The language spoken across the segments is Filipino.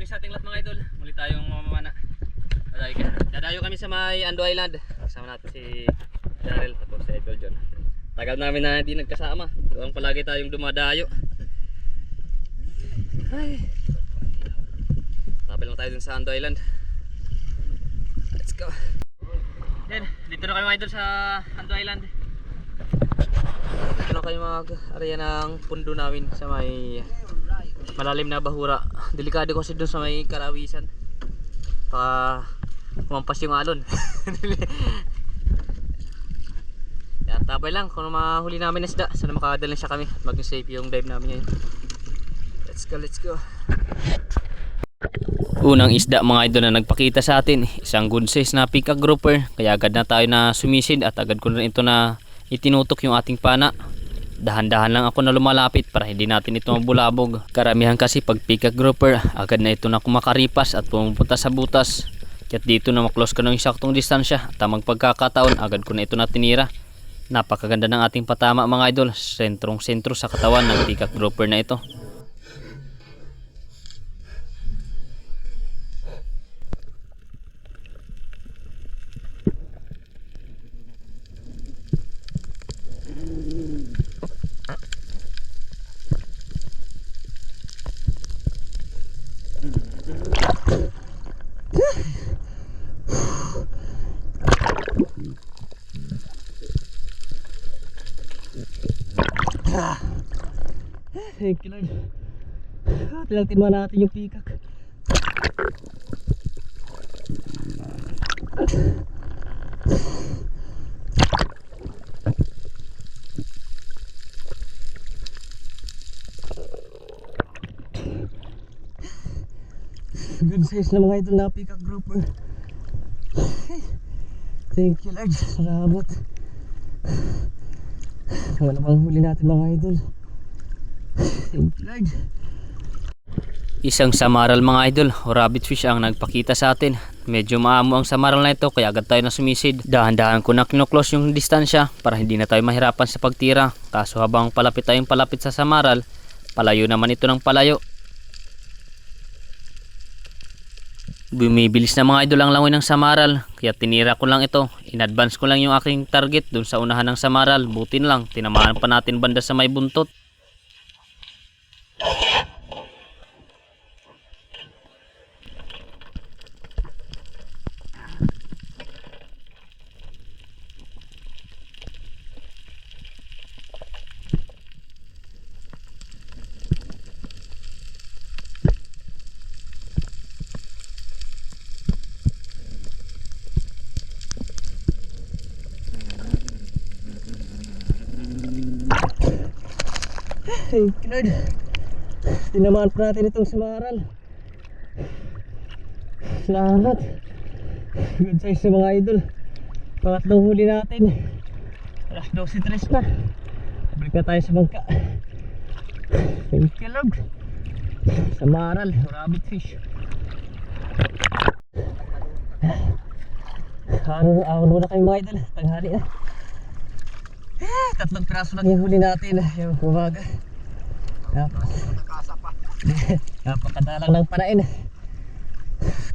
sa ating lahat mga idol. Muli tayong mamamana. Dadayo kami sa may Ando Island. Kasama natin si Daryl tapos si Idol John. Tagal namin na hindi nagkasama. Doon palagi tayong dumadayo. Ay. Tapos lang tayo dun sa Ando Island. Let's go. Yan, dito na kami mga idol sa Ando Island. Dito na kayo mag-area ng pundo namin sa may malalim na bahura. Delikado kasi doon sa may karawisan. Kumampas yung alon. Yan, tabay lang kung mahuli namin isda. Sana makakadala siya kami at maging safe yung dive namin ngayon. Let's go, let's go. Unang isda mga idol na nagpakita sa atin, isang good size na pika grouper. Kaya agad na tayo na sumisid at agad ko na ito na itinutok yung ating pana. Dahan-dahan lang ako na lumalapit para hindi natin ito mabulabog. Karamihan kasi pag pika grouper, agad na ito na kumakaripas at pumupunta sa butas. At dito na maklose ko ng saktong distansya at tamang pagkakataon, agad ko na ito na tinira. Napakaganda ng ating patama mga idol, sentrong sentro sa katawan ng pika grouper na ito. Thank you Lord. Tilangtin mo natin yung pikak. Good size na mga idol na pikak grouper. Thank you Lord. Salamat. Wala bang huli natin mga idol. Thank you Lord. Isang samaral mga idol o rabbit fish ang nagpakita sa atin. Medyo maamo ang samaral na ito kaya agad tayo na sumisid. Dahan-dahan ko na kinuklose yung distansya para hindi na tayo mahirapan sa pagtira. Kaso habang palapit tayong palapit sa samaral, palayo naman ito ng palayo. Bumibilis na mga idol ang langoy ng samaral kaya tinira ko lang ito. In-advance ko lang yung aking target dun sa unahan ng samaral. Butin lang, tinamaan pa natin banda sa may buntot. Thank you Lord. Tinamaan pa natin itong samaral. Salamat. Good size na mga idol. Pangatlong huli natin. Alas 12:03 na. Balik na tayo sa bangka. Thank you Lord. Samaral, rabbit fish. Araw na kayo mga idol. Tanghali na. Tatlong piraso lang yung huli natin. Yung umaga. Napakadalang ng panain.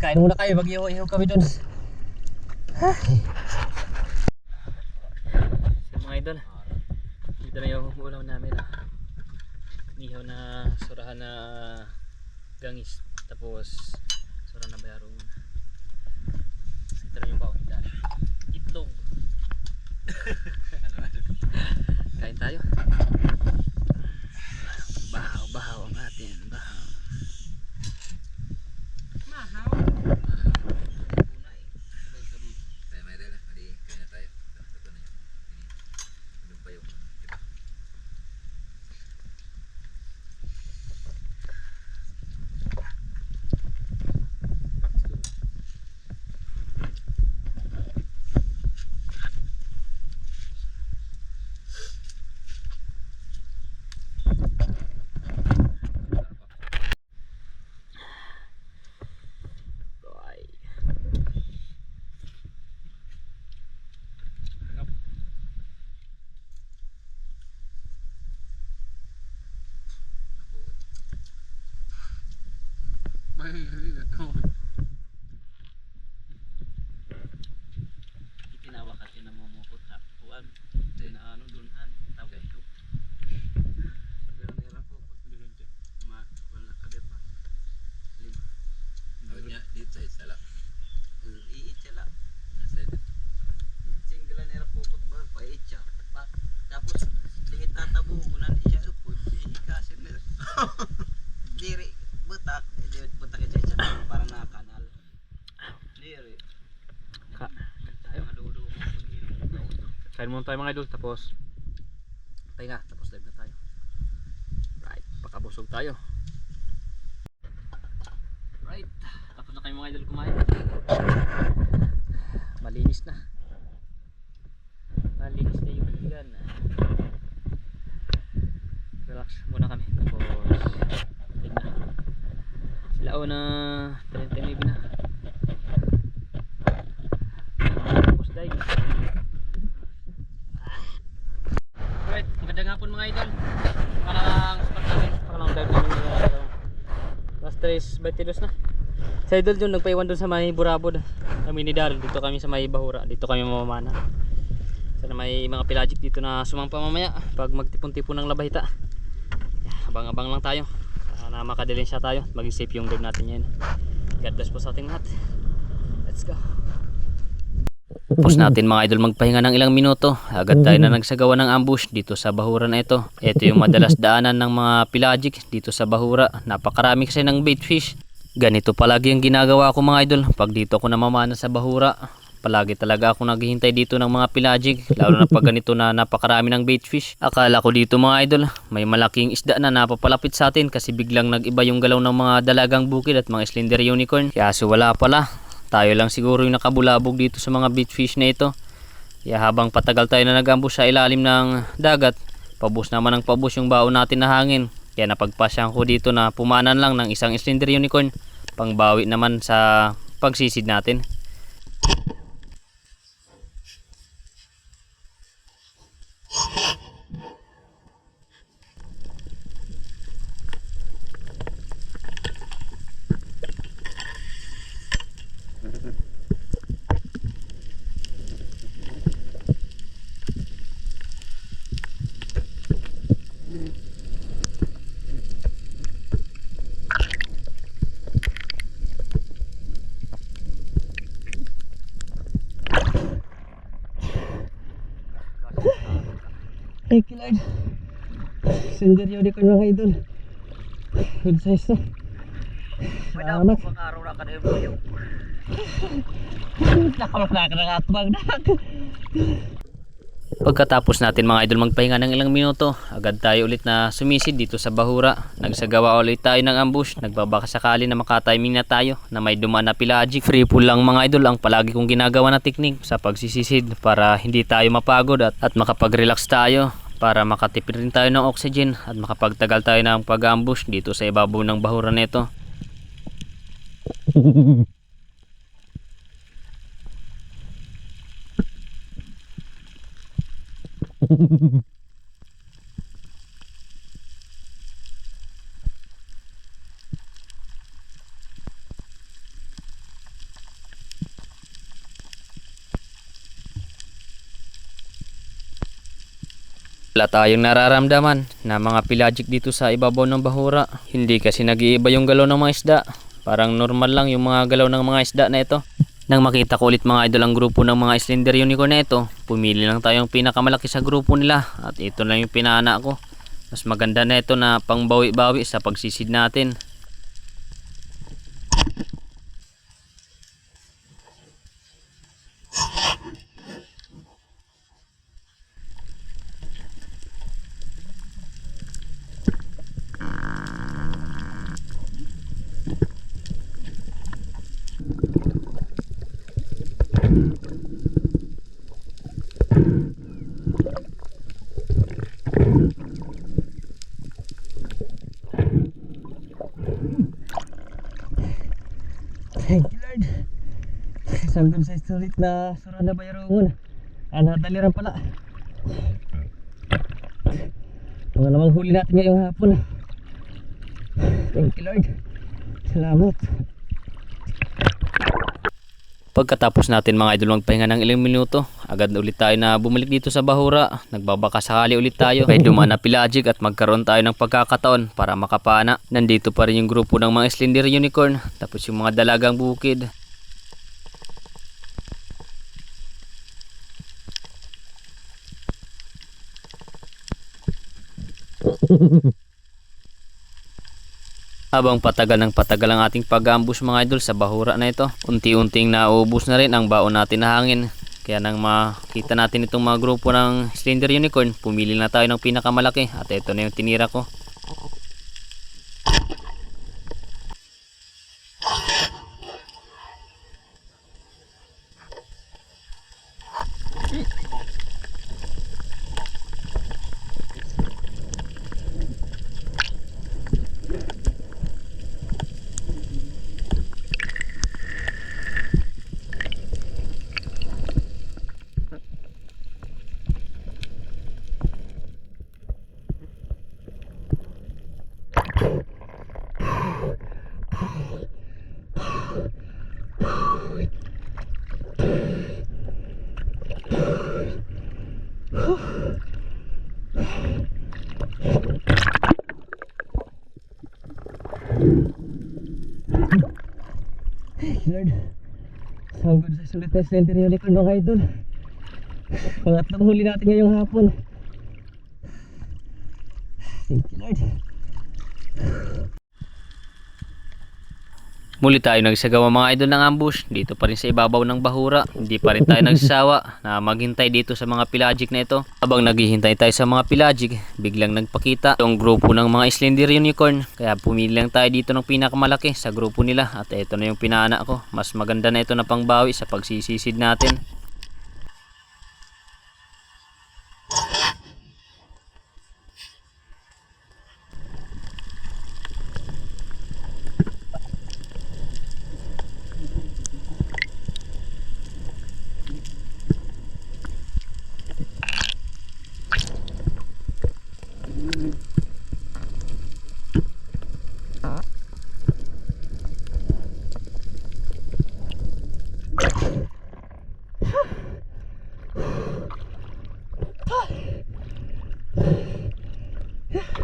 Kain muna kayo, mag-ihaw kami dun. So mga idol, dito na yung ulam namin. Ihaw na surahan na gangis. Tapos surahan na bayarong. Ito na yung baon nila. Itlog. Kain tayo. Bahaw ang atin. Bahaw. Tinawakat yun na mumukot ha. Kuwan. Na ano doon han. Tawag ito. Wala ka pa. Dito sa isa lang. Iitsala. Singgalan nila pukot ba? Paitsa. Tapos tingit tatabunan iya upod. Ikasin nila. Diri. Butak. Butak itsa para na kanal. Diri. Kain muna tayo mga idol, tapos pahinga, tapos live na tayo. Right, pakabusog tayo. Right, tapos na kayo mga idol kumain. Malinis na. Malinis na yung higan. Relax muna kami, tapos live na. Lao na 39 na. Tapos dive. Alright, magandang hapon mga idol. Parang spot namin. Parang dive namin last 3:22 na. Sa idol dun, nagpaiwan dun sa may Burabod. Kami ni Daryl, dito kami sa may Bahura. Dito kami mamamana. Sana may mga pelagic dito na sumampa mamaya pag magtipon-tipon ng labahita. Abang-abang lang tayo. Na makadilensya tayo. Maging safe yung dive natin yan. God bless po sa ating lahat. Let's go. Tapos natin mga idol magpahinga ng ilang minuto. Agad tayo na nagsagawa ng ambush dito sa Bahura na ito. Ito yung madalas daanan ng mga pelagic dito sa Bahura. Napakarami kasi ng bait fish. Ganito palagi ang ginagawa ko mga idol. Pag dito ako namamana sa Bahura, palagi talaga ako naghihintay dito ng mga pelagic. Lalo na pag ganito na napakarami ng bait fish. Akala ko dito mga idol, may malaking isda na napapalapit sa atin kasi biglang nag-iba yung galaw ng mga dalagang bukid at mga slender unicorn. Kaya wala pala. Tayo lang siguro yung nakabulabog dito sa mga bait fish na ito. Kaya habang patagal tayo na nag-ambush sa ilalim ng dagat, pabus naman ng pabus yung baon natin na hangin. Kaya napagpasyan ko dito na pumanan lang ng isang slender unicorn. Pangbawi naman sa pagsisid natin. Thank you Lord. Slender unicorn mga idol. Good size na. Anak. Pag-araw na ka na yung Nakalak na nakatubag na. Pagkatapos natin mga idol magpahinga ng ilang minuto, agad tayo ulit na sumisid dito sa Bahura. Nagsagawa ulit tayo ng ambush. Nagbabaka sakali na makatiming na tayo na may dumaan na pelagic. Free pull lang mga idol ang palagi kong ginagawa na technique sa pagsisisid para hindi tayo mapagod at makapag-relax tayo. Para makatipid rin tayo ng oxygen at makapagtagal tayo ng pag-ambush dito sa ibabaw ng Bahura nito. Wala tayong nararamdaman na mga pelagic dito sa ibabaw ng Bahura. Hindi kasi nag-iiba yung galaw ng mga isda. Parang normal lang yung mga galaw ng mga isda na ito. Nang makita ko ulit mga idol ang grupo ng mga slender unicorn na ito, pumili lang tayong pinakamalaki sa grupo nila at ito lang yung pinana ko. Mas maganda na ito na pangbawi-bawi sa pagsisid natin. Thank you Lord. Isang good size ulit na surana bayarungon. Daliran pala. Pangalawang huli natin ngayong hapon. Thank you Lord. Salamat. Pagkatapos natin mga idol magpahinga ng ilang minuto, agad ulit tayo na bumalik dito sa Bahura. Nagbabaka sakali ulit tayo kay dumaan na Pelagic at magkaroon tayo ng pagkakataon para makapana. Nandito pa rin yung grupo ng mga Slender Unicorn, tapos yung mga dalagang bukid. Habang patagal ng patagal ang ating pag-ambush mga idol sa Bahura na ito, unti-unting naubos na rin ang baon natin na hangin. Kaya nang makita natin itong mga grupo ng Slender Unicorn, pumili na tayo ng pinakamalaki at ito na yung tinira ko. Lord, sanggol sa sulit na Slender Unicorn mga idol. Pangatlong huli natin ngayong hapon. Thank you Lord. Muli tayo nagsagawa mga idol ng ambush dito pa rin sa ibabaw ng Bahura. Hindi pa rin tayo nagsasawa na maghintay dito sa mga Pelagic na ito. Habang naghihintay tayo sa mga Pelagic, biglang nagpakita yung grupo ng mga Slender Unicorn. Kaya pumili lang tayo dito ng pinakamalaki sa grupo nila at ito na yung pinana ko. Mas maganda na ito na pangbawi sa pagsisisid natin.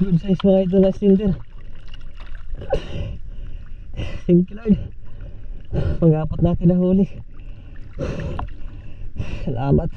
Good size mga idol na Slender. Thank you Lord. Pang-apat natin na huli. Salamat.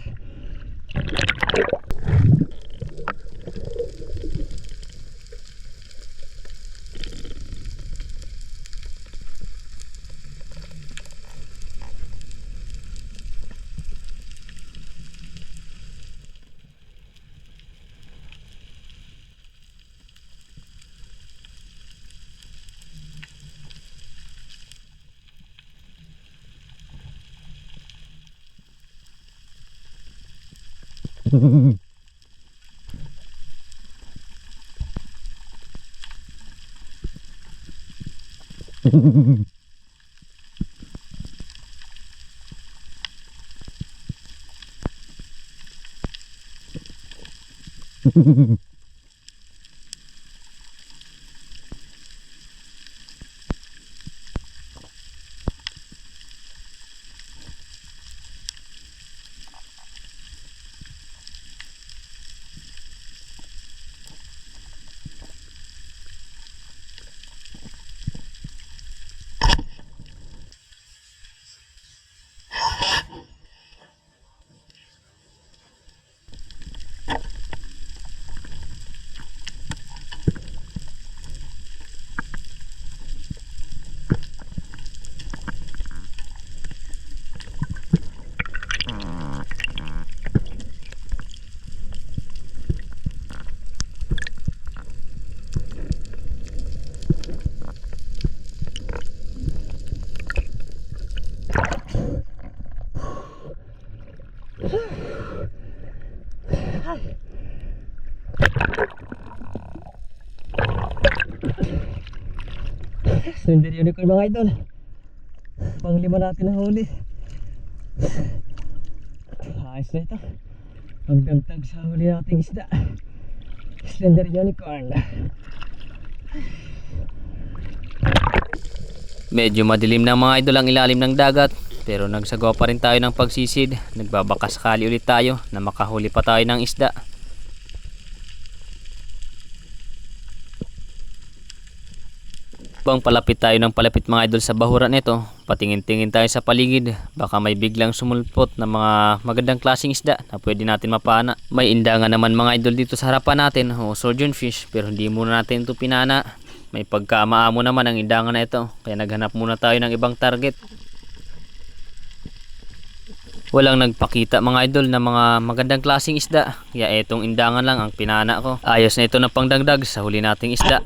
Slender Unicorn mga idol. Panglima natin na huli. Ayos na ito. Pagdagdag sa huli nating isda. Slender Unicorn. Medyo madilim na mga idol ang ilalim ng dagat, pero nagsagawa pa rin tayo ng pagsisid. Nagbabaka sakali ulit tayo na makahuli pa tayo ng isda. Bang palapit tayo ng palapit mga idol sa bahuran nito, patingin-tingin tayo sa paligid, baka may biglang sumulpot na mga magandang klaseng isda na pwede natin mapana. May indangan naman mga idol dito sa harapan natin, o surgeon fish, pero hindi muna natin ito pinana. May pagkamaamo naman ang indangan na ito, kaya naghanap muna tayo ng ibang target. Walang nagpakita mga idol na mga magandang klaseng isda, kaya etong indangan lang ang pinana ko. Ayos na ito na pangdagdag sa huli nating isda.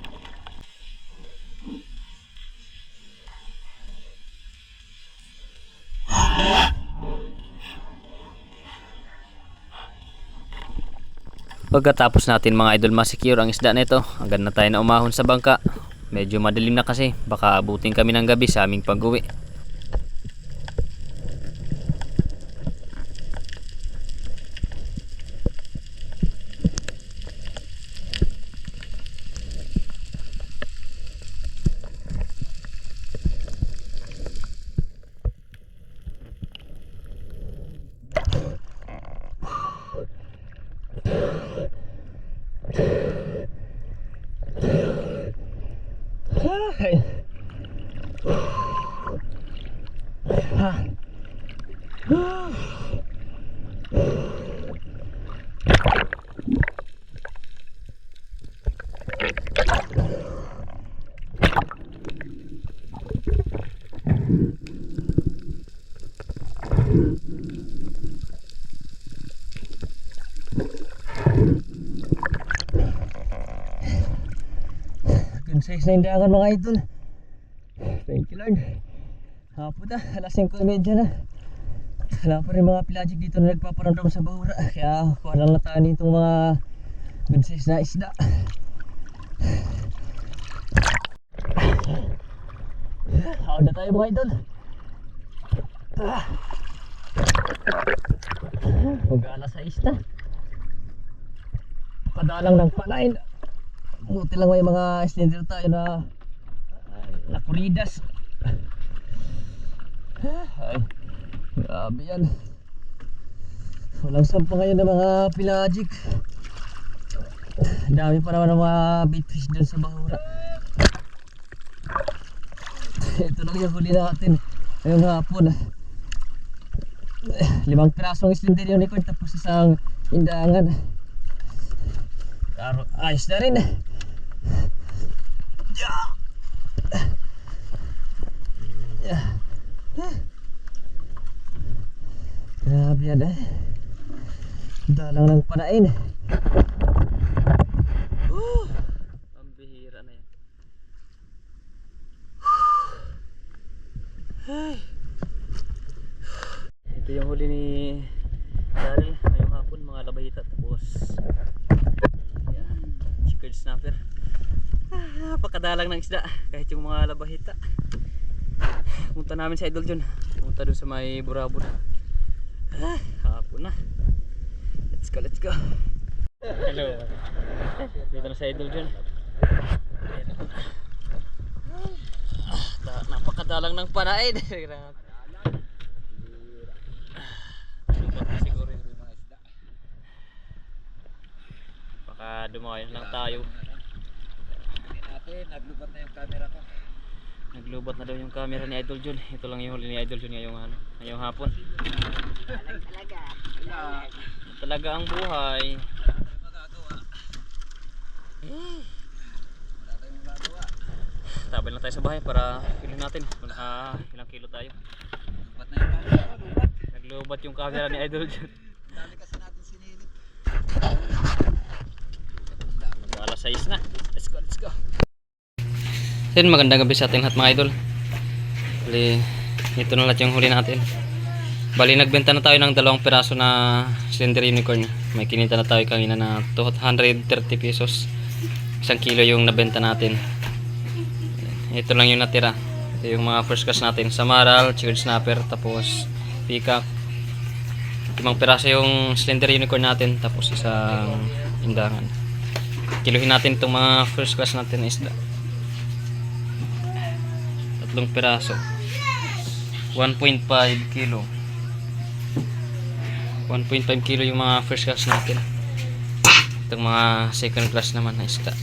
Pagkatapos natin mga idol masecure ang isda nito, agad na tayo na umahon sa bangka. Medyo madilim na kasi, baka abutin kami ng gabi sa aming pag-uwi. Ay. Good size na indangan mga idol. Thank you Lord. Hapon na, alas 5:30 na. Wala pa rin mga pelagic dito na nagpaparamdam sa bahura, kaya kuha lang na tayo nitong mga good size na isda. Hawad na tayo mga idol. Mag-alas 6 na. Padalang ng panain. Buti lang may mga slender tayo na nakuridas. Ay, grabe yan. Walang sampa ngayon ng mga pelagic. Dami pa naman ng mga baitfish dun sa bahura. Ito lang yung huli natin ngayong hapon. 5 pirasong slender yung record, tapos isang indangan. Ayos na rin. Grabe yan eh. Dalang ng panain. Ang bihira na yan. Ito yung huli ni Daryl ngayong hapon, mga labahita, tapos chickered snapper. Napakadalang ng isda kahit yung mga labahita. Punta namin sa Idol John, punta doon sa may burabod. Hapon na. Let's go. Hello. Dito na sa Idol John. Napakadalang ng panain. Siguro yung mga isda. Baka dumayon lang tayo. Naglubat na yung camera ko. Naglubat na daw yung camera ni Idol John. Ito lang yung huli ni Idol John ngayong hapon. Talaga ang buhay. Tabel lang tayo sa bahay para pilhin natin kung ilang kilo tayo. Naglubat yung camera ni Idol John. Dami kasi natin sinilip. Alas 6 na. Let's go. Then magandang gabi sa ating lahat mga idol. Bali, ito na lahat yung huli natin. Bali, nagbenta na tayo ng 2 piraso na slender unicorn. May kinita na tayo kanina na 230 pesos. 1 kilo yung nabenta natin. Ito lang yung natira. Ito yung mga first class natin. Samaral, chickered snapper, tapos peacock. 5 piraso yung slender unicorn natin, tapos isang indangan. Kiluhin natin itong mga first class natin na isda. 3 tatlong piraso. 1.5 kilo. 1.5 kilo yung mga first class natin. Itong mga second class naman na isda.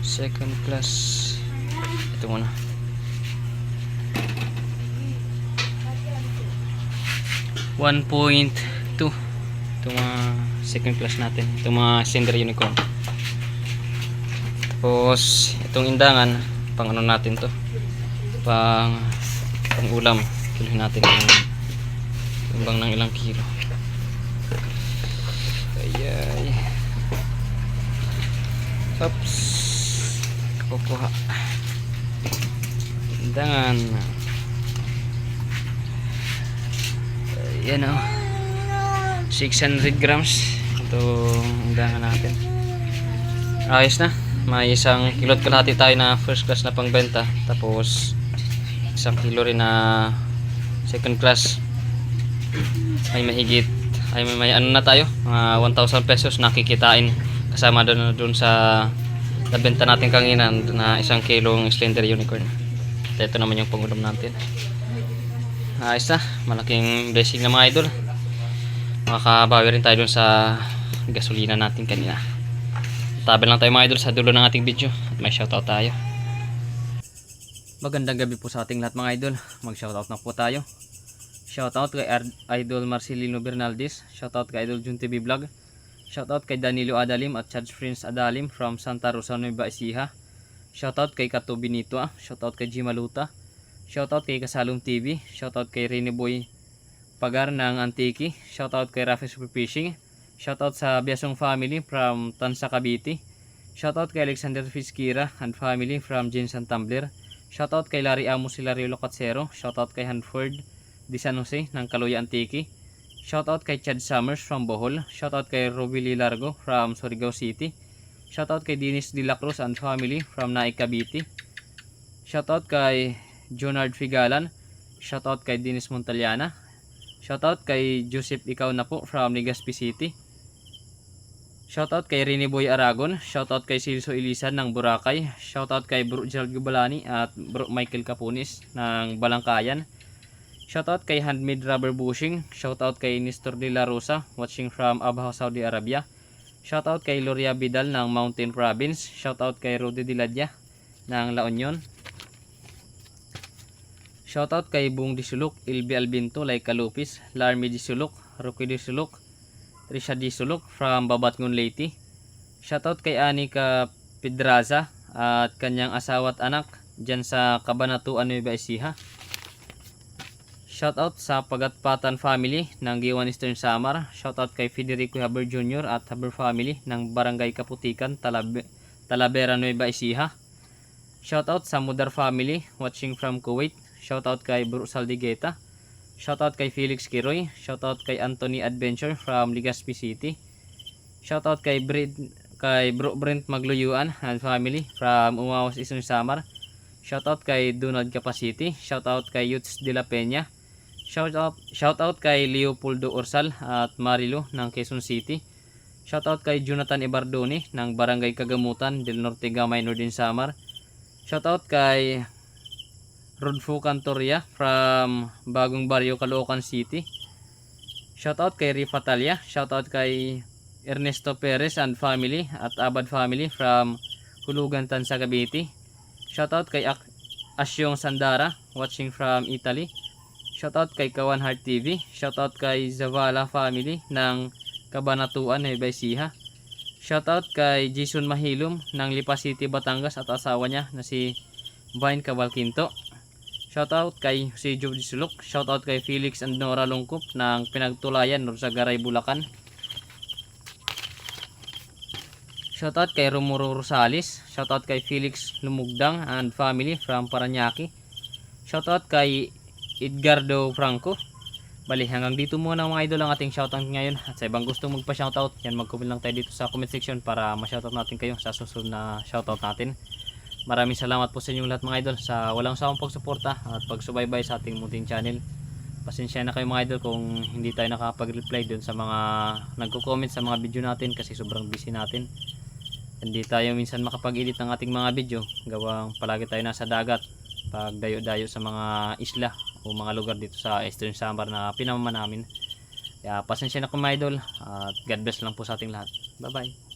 Second class. Ito muna. 1.2. Itong mga second class natin. Itong mga Sender Unicorn. Tapos itong indangan, pang ano natin to, pang ulam. Kilohin natin yung bang ng ilang kilo. Ayay. Oops. Kukuha. Indangan. Ayan o. 600 grams. Itong indangan natin. Ayos na. May isang kilot kalahati tayo na first class na pangbenta. Tapos isang kilo rin na second class. Ay mahigit. Ay may ano na tayo. Mga 1,000 pesos nakikitain. Kasama doon sa nabenta natin kanina na isang kilong Slender Unicorn. Ito naman yung pangulam natin. Ayos na. Malaking blessing na mga idol. Makakabawi rin tayo dun sa gasolina natin kanina. Tabi lang tayo mga idol sa dulo ng ating video. At may shoutout tayo. Magandang gabi po sa ating lahat mga idol. Mag shoutout na po tayo. Shoutout kay Idol Marcelino Bernaldez. Shoutout kay Idol Jun TV Vlog. Shoutout kay Danilo Adalim at Chad Prince Adalim from Santa Rosa, Nueva Ecija. Shoutout kay Kato Benito. Shoutout kay Jimaluta. Shoutout kay Kasalum TV. Shoutout kay Rene Boy Pagar ng Antiki. Shoutout kay Rafi Super Fishing. Shoutout sa Biasong family from Tansa Cavite. Shoutout kay Alexander Fiskira and family from Jinsan Tumbler. Shoutout kay Larry Amos Hilario Locatsero. Shoutout kay Hanford Di San Jose ng Kaluya Antiki. Shoutout kay Chad Summers from Bohol. Shoutout kay Robili Largo from Surigao City. Shoutout kay Dennis De La Cruz and family from Naik Cavite. Shoutout kay Jonard Figalan. Shoutout kay Dennis Montaliana. Shoutout kay Joseph Ikaw na po from Legazpi City. Shoutout kay Rene Boy Aragon. Shoutout kay Silso Ilisan ng Boracay. Shoutout kay Bro Gerald Gubalani at Bro Michael Capunis ng Balangkayan. Shoutout kay Handmade Rubber Bushing. Shoutout kay Nestor De La Rosa watching from Abajo, Saudi Arabia. Shoutout kay Loria Vidal ng Mountain Province. Shoutout kay Rudy Diladya ng La Union. Shoutout kay Bung Disuluk, Ilbi Albinto, Laika Lupis, Larmy Disuluk, Rocky Disuluk, Trisha Disuluk from Babatngon Leyte. Shoutout kay Anika Pedraza at kanyang asawa at anak dyan sa Cabanatuan, Nueva Ecija. Shoutout sa Pagatpatan family ng Giwan Eastern Samar. Shoutout kay Federico Haber Jr. at Haber family ng Barangay Kaputikan, Talavera, Nueva Ecija. Shoutout sa Mudar family watching from Kuwait. Shoutout kay Bro Saldigeta. Shoutout kay Felix Kiroy. Shoutout kay Anthony Adventure from Legazpi City. Shoutout kay Bro Brent Magluyuan and family from Umawas Eastern Samar. Shoutout kay Donald Capacity. Shoutout kay Yuts de la Peña. Shoutout kay Leopoldo Orsal at Marilo ng Quezon City. Shoutout kay Jonathan Ibardoni ng Barangay Kagamutan, Del Norte Gamay, Northern Samar. Shoutout kay Rodfo Cantoria from Bagong Barrio, Caloocan City. Shoutout kay Rifa Talia. Shoutout kay Ernesto Perez and family at Abad family from Hulugan, Tansa, Cavite. Shoutout kay Asyong Sandara watching from Italy. Shoutout kay Kawan Heart TV. Shoutout kay Zavala family ng Cabanatuan, Nueva Ecija. Shoutout kay Jason Mahilom ng Lipa City, Batangas at asawa niya na si Vine Cabalquinto. Shoutout kay si Joe Disuluk. Shoutout kay Felix and Nora Lungkop ng Pinagtulayan, Norsagaray, Bulacan. Shoutout kay Romuro Rosales. Shoutout kay Felix Lumugdang and family from Paranaque. Shoutout kay Edgardo Franco. Bali, hanggang dito muna mga idol ang ating shoutout ngayon. At sa ibang gusto magpa-shoutout, yan, mag-comment lang tayo dito sa comment section para ma-shoutout natin kayo sa susunod na shoutout natin. Maraming salamat po sa inyong lahat mga idol sa walang sawang pagsuporta at pagsubaybay sa ating munting channel. Pasensya na kayo mga idol kung hindi tayo nakapag-reply dun sa mga nagko-comment sa mga video natin kasi sobrang busy natin. hindi tayo minsan makapag-edit ng ating mga video. Gawang palagi tayo nasa dagat. Pag dayo-dayo sa mga isla o mga lugar dito sa Eastern Samar na pinamama namin. Kaya pasensya na po mga idol. At God bless lang po sa ating lahat. Bye bye.